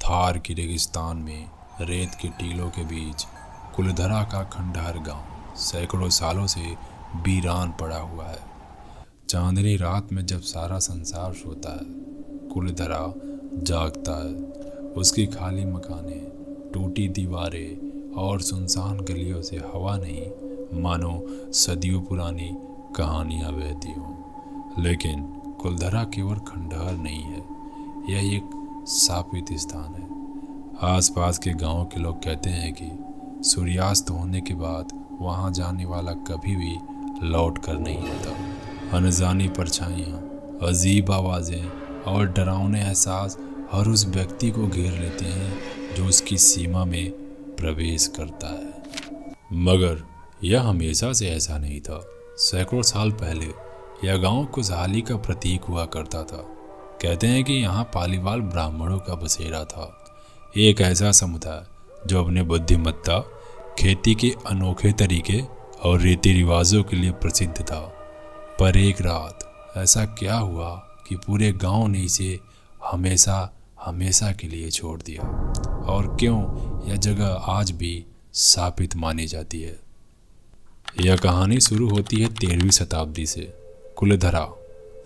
थार की रेगिस्तान में रेत के टीलों के बीच कुलधरा का खंडहर गांव सैकड़ों सालों से वीरान पड़ा हुआ है। चांदनी रात में जब सारा संसार सोता है, कुलधरा जागता है। उसकी खाली मकानें, टूटी दीवारें और सुनसान गलियों से हवा नहीं, मानो सदियों पुरानी कहानियां बहती हों। लेकिन कुलधरा केवल खंडहर नहीं है, यह एक शापित स्थान है। आसपास के गांव के लोग कहते हैं कि सूर्यास्त होने के बाद वहां जाने वाला कभी भी लौट कर नहीं आता। अनजानी परछाइयाँ, अजीब आवाज़ें और डरावने एहसास हर उस व्यक्ति को घेर लेते हैं जो उसकी सीमा में प्रवेश करता है। मगर यह हमेशा से ऐसा नहीं था। सैकड़ों साल पहले यह गांव खुशहाली का प्रतीक हुआ करता था। कहते हैं कि यहाँ पालीवाल ब्राह्मणों का बसेरा था, एक ऐसा समुदाय जो अपने बुद्धिमत्ता, खेती के अनोखे तरीके और रीति रिवाजों के लिए प्रसिद्ध था। पर एक रात ऐसा क्या हुआ कि पूरे गांव ने इसे हमेशा हमेशा के लिए छोड़ दिया, और क्यों यह जगह आज भी शापित मानी जाती है। यह कहानी शुरू होती है 13वीं शताब्दी से। कुलधरा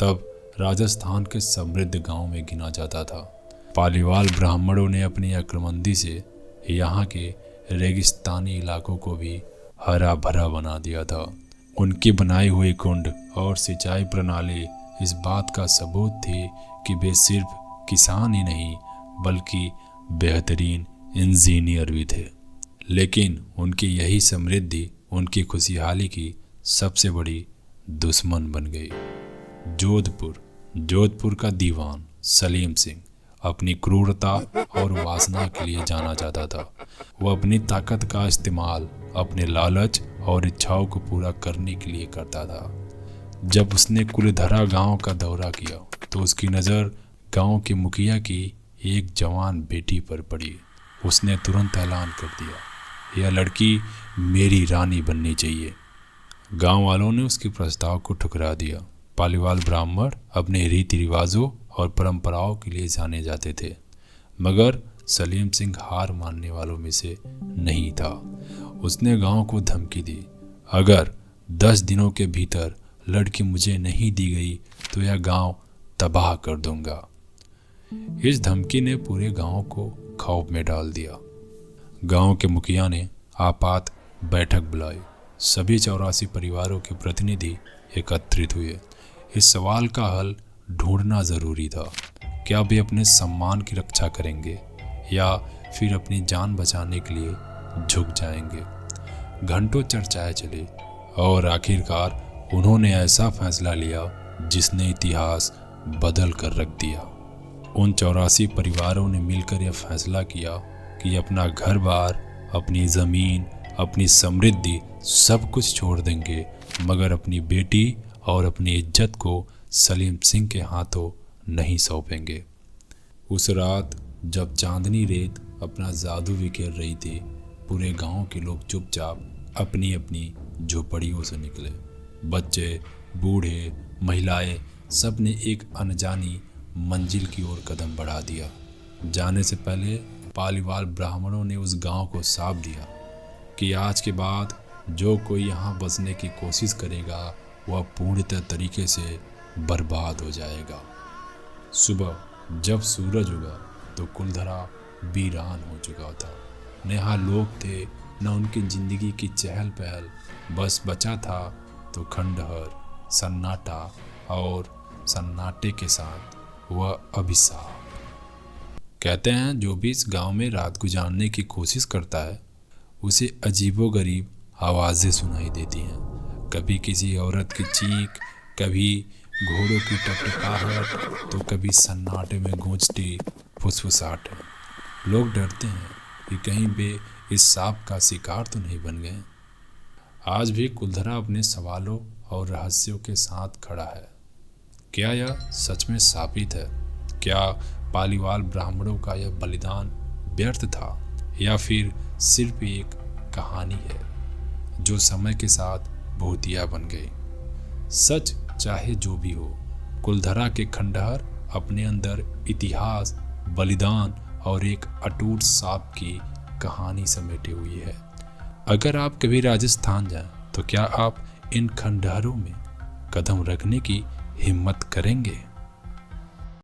तब राजस्थान के समृद्ध गांव में गिना जाता था। पालीवाल ब्राह्मणों ने अपनी अक्लमंदी से यहाँ के रेगिस्तानी इलाकों को भी हरा भरा बना दिया था। उनकी बनाई हुई कुंड और सिंचाई प्रणाली इस बात का सबूत थी कि वे सिर्फ किसान ही नहीं बल्कि बेहतरीन इंजीनियर भी थे। लेकिन उनकी यही समृद्धि उनकी खुशहाली की सबसे बड़ी दुश्मन बन गई। जोधपुर का दीवान सलीम सिंह अपनी क्रूरता और वासना के लिए जाना जाता था। वह अपनी ताकत का इस्तेमाल अपने लालच और इच्छाओं को पूरा करने के लिए करता था। जब उसने कुलधरा गांव का दौरा किया तो उसकी नज़र गांव के मुखिया की एक जवान बेटी पर पड़ी। उसने तुरंत ऐलान कर दिया, यह लड़की मेरी रानी बननी चाहिए। गांव वालों ने उसके प्रस्ताव को ठुकरा दिया। पालीवाल ब्राह्मण अपने रीति रिवाजों और परंपराओं के लिए जाने जाते थे, मगर सलीम सिंह हार मानने वालों में से नहीं था। उसने गांव को धमकी दी, अगर 10 दिनों के भीतर लड़की मुझे नहीं दी गई तो यह गांव तबाह कर दूंगा। इस धमकी ने पूरे गांव को खौफ में डाल दिया। गांव के मुखिया ने आपात बैठक बुलाई। सभी 84 परिवारों के प्रतिनिधि एकत्रित हुए। इस सवाल का हल ढूंढना जरूरी था। क्या वे अपने सम्मान की रक्षा करेंगे या फिर अपनी जान बचाने के लिए झुक जाएंगे। घंटों चर्चाएं चली और आखिरकार उन्होंने ऐसा फैसला लिया जिसने इतिहास बदल कर रख दिया। उन 84 परिवारों ने मिलकर यह फैसला किया कि अपना घर बार, अपनी ज़मीन, अपनी समृद्धि सब कुछ छोड़ देंगे, मगर अपनी बेटी और अपनी इज्जत को सलीम सिंह के हाथों नहीं सौंपेंगे। उस रात जब चांदनी रेत अपना जादू बिखेर रही थी, पूरे गांव के लोग चुपचाप अपनी अपनी झोपड़ियों से निकले। बच्चे, बूढ़े, महिलाएं, सब ने एक अनजानी मंजिल की ओर कदम बढ़ा दिया। जाने से पहले पालीवाल ब्राह्मणों ने उस गांव को साफ दिया कि आज के बाद जो कोई यहाँ बसने की कोशिश करेगा वह पूर्णतः तरीके से बर्बाद हो जाएगा। सुबह जब सूरज उगा तो कुलधरा वीरान हो चुका था। न यहाँ लोग थे, न उनकी जिंदगी की चहल पहल, बस बचा था तो खंडहर, सन्नाटा और सन्नाटे के साथ वह अभिशाप। कहते हैं जो भी इस गांव में रात गुजारने की कोशिश करता है उसे अजीबोगरीब आवाज़ें सुनाई देती हैं। कभी किसी औरत की चीख, कभी घोड़ों की टकटकाहट, तो कभी सन्नाटे में गूंजती फुसफुसाहट। लोग डरते हैं कि कहीं वे इस सांप का शिकार तो नहीं बन गए। आज भी कुलधरा अपने सवालों और रहस्यों के साथ खड़ा है। क्या यह सच में शापित है? क्या पालीवाल ब्राह्मणों का यह बलिदान व्यर्थ था, या फिर सिर्फ एक कहानी है जो समय के साथ भूतिया बन गई? सच चाहे जो भी हो, कुलधरा के खंडहर अपने अंदर इतिहास, बलिदान और एक अटूट सांप की कहानी समेटी हुई है। अगर आप कभी राजस्थान जाएं तो क्या आप इन खंडहरों में कदम रखने की हिम्मत करेंगे?